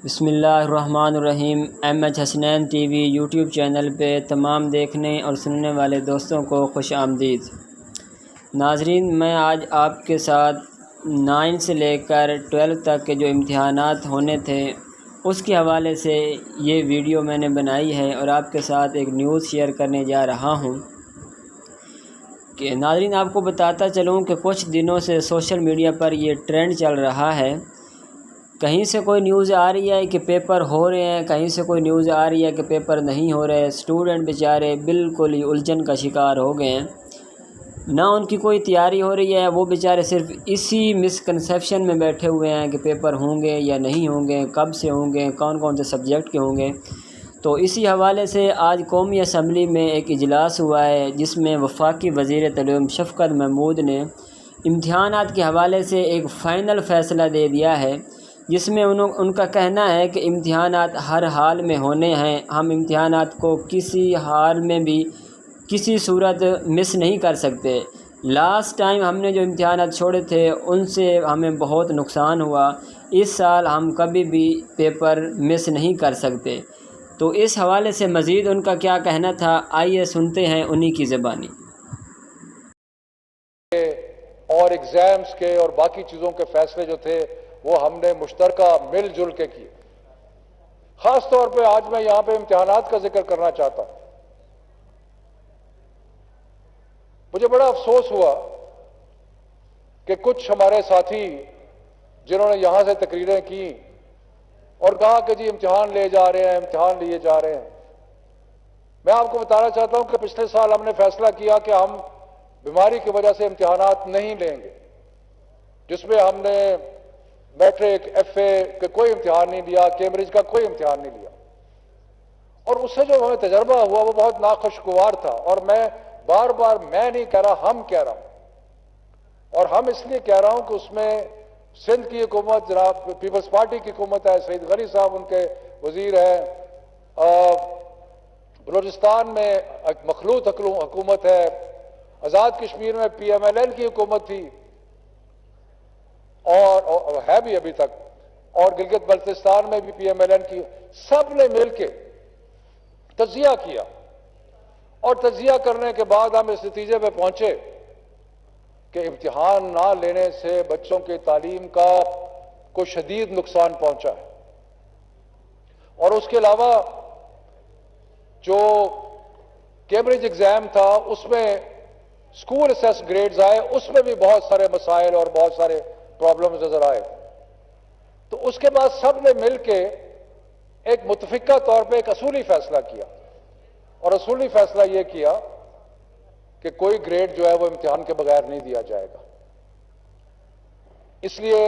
بسم اللہ الرحمن الرحیم۔ M H Hasnain T V YouTube channel پہ تمام دیکھنے اور سننے والے دوستوں کو خوش آمدید۔ ناظرین، میں آج آپ کے ساتھ 9 سے لے کر 12 تک کے جو امتحانات ہونے تھے اس کے حوالے سے یہ ویڈیو میں نے بنائی ہے اور آپ کے ساتھ ایک نیوز شیئر کرنے جا رہا ہوں کہ ناظرین آپ کو بتاتا چلوں کہ کچھ دنوں سے سوشل میڈیا پر یہ ٹرینڈ چل رہا ہے۔ کہیں سے کوئی نیوز آ رہی ہے کہ پیپر ہو رہے ہیں، کہیں سے کوئی نیوز آ رہی ہے کہ پیپر نہیں ہو رہے۔ اسٹوڈنٹ بیچارے بالکل ہی الجھن کا شکار ہو گئے ہیں، نہ ان کی کوئی تیاری ہو رہی ہے، وہ بیچارے صرف اسی مسکنسیپشن میں بیٹھے ہوئے ہیں کہ پیپر ہوں گے یا نہیں ہوں گے، کب سے ہوں گے، کون کون سے سبجیکٹ کے ہوں گے۔ تو اسی حوالے سے آج قومی اسمبلی میں ایک اجلاس ہوا ہے جس میں وفاقی وزیر تعلیم شفقت محمود نے امتحانات کے حوالے سے ایک فائنل فیصلہ دے دیا ہے، جس میں ان کا کہنا ہے کہ امتحانات ہر حال میں ہونے ہیں۔ ہم امتحانات کو کسی حال میں بھی کسی صورت مس نہیں کر سکتے۔ لاسٹ ٹائم ہم نے جو امتحانات چھوڑے تھے ان سے ہمیں بہت نقصان ہوا، اس سال ہم کبھی بھی پیپر مس نہیں کر سکتے۔ تو اس حوالے سے مزید ان کا کیا کہنا تھا، آئیے سنتے ہیں انہی کی زبانی۔ اور ایگزامز کے اور باقی چیزوں کے فیصلے جو تھے وہ ہم نے مشترکہ مل جل کے کیے۔ خاص طور پہ آج میں یہاں پہ امتحانات کا ذکر کرنا چاہتا ہوں۔ مجھے بڑا افسوس ہوا کہ کچھ ہمارے ساتھی جنہوں نے یہاں سے تقریریں کی اور کہا کہ جی امتحان لے جا رہے ہیں، امتحان لیے جا رہے ہیں، میں آپ کو بتانا چاہتا ہوں کہ پچھلے سال ہم نے فیصلہ کیا کہ ہم بیماری کی وجہ سے امتحانات نہیں لیں گے، جس میں ہم نے میٹرک، ایف اے کا کوئی امتحان نہیں لیا، کیمبرج کا کوئی امتحان نہیں لیا، اور اس سے جو ہمیں تجربہ ہوا وہ بہت ناخوشگوار تھا۔ اور میں بار بار میں نہیں کہہ رہا، ہم کہہ رہا ہوں، اور ہم اس لیے کہہ رہا ہوں کہ اس میں سندھ کی حکومت، جناب پیپلز پارٹی کی حکومت ہے، سعید غنی صاحب ان کے وزیر ہیں، بلوچستان میں ایک مخلوط حکومت ہے، آزاد کشمیر میں پی ایم ایل این کی حکومت تھی اور ہے بھی ابھی تک، اور گلگت بلتستان میں بھی پی ایم ایل این کی، سب نے مل کے تجزیہ کیا، اور تجزیہ کرنے کے بعد ہم اس نتیجے پہ پہنچے کہ امتحان نہ لینے سے بچوں کی تعلیم کا کوئی شدید نقصان پہنچا ہے، اور اس کے علاوہ جو کیمبرج ایگزام تھا اس میں اسکول اسیس گریڈز آئے، اس میں بھی بہت سارے مسائل اور بہت سارے پرابلمز نظر آئے۔ تو اس کے بعد سب نے مل کے ایک متفقہ طور پہ ایک اصولی فیصلہ کیا، اور اصولی فیصلہ یہ کیا کہ کوئی گریڈ جو ہے وہ امتحان کے بغیر نہیں دیا جائے گا۔ اس لیے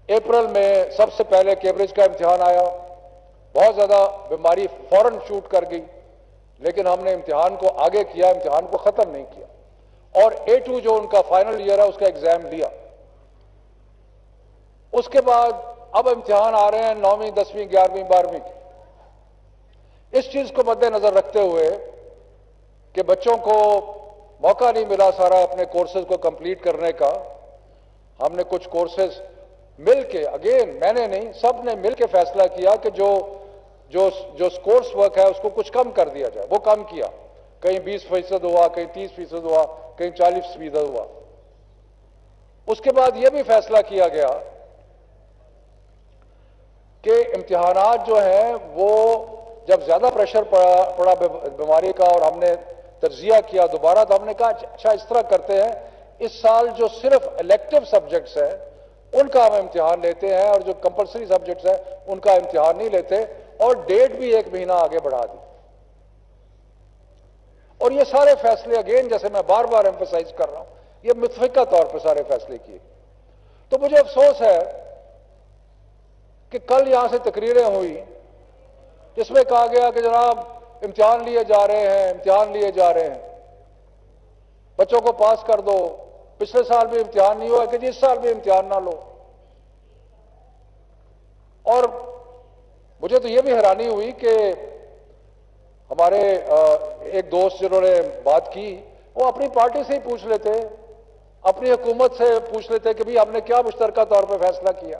اپریل میں سب سے پہلے کیمبرج کا امتحان آیا، بہت زیادہ بیماری فوراً شوٹ کر گئی، لیکن ہم نے امتحان کو آگے کیا، امتحان کو ختم نہیں کیا، اور A2 جو ان کا فائنل ایئر ہے اس کا ایگزام لیا۔ اس کے بعد اب امتحان آ رہے ہیں 9ویں، 10ویں، 11ویں، 12ویں کے۔ اس چیز کو مد نظر رکھتے ہوئے کہ بچوں کو موقع نہیں ملا سارا اپنے کورسز کو کمپلیٹ کرنے کا، ہم نے کچھ کورسز مل کے، اگین میں نے نہیں، سب نے مل کے فیصلہ کیا کہ جو کورس ورک ہے اس کو کچھ کم کر دیا جائے، وہ کم کیا، کہیں 20% ہوا، کہیں 30% ہوا، کہیں 40% ہوا۔ اس کے بعد یہ بھی فیصلہ کیا گیا کہ امتحانات جو ہیں وہ جب زیادہ پریشر پڑا بیماری کا، اور ہم نے تجزیہ کیا دوبارہ، تو ہم نے کہا اچھا اس طرح کرتے ہیں، اس سال جو صرف الیکٹو سبجیکٹس ہیں ان کا ہم امتحان لیتے ہیں، اور جو کمپلسری سبجیکٹس ہیں ان کا امتحان نہیں لیتے، اور ڈیٹ بھی 1 مہینہ آگے بڑھا دی۔ اور یہ سارے فیصلے اگین جیسے میں بار بار ایمفسائز کر رہا ہوں، یہ متفقہ طور پر سارے فیصلے کیے۔ تو مجھے افسوس ہے کہ کل یہاں سے تقریریں ہوئی جس میں کہا گیا کہ جناب امتحان لیے جا رہے ہیں، امتحان لیے جا رہے ہیں، بچوں کو پاس کر دو، پچھلے سال بھی امتحان نہیں ہوا کہ جی اس سال بھی امتحان نہ لو۔ اور مجھے تو یہ بھی حیرانی ہوئی کہ ہمارے ایک دوست جنہوں نے بات کی وہ اپنی پارٹی سے ہی پوچھ لیتے، اپنی حکومت سے پوچھ لیتے کہ بھی ہم نے کیا مشترکہ طور پہ فیصلہ کیا۔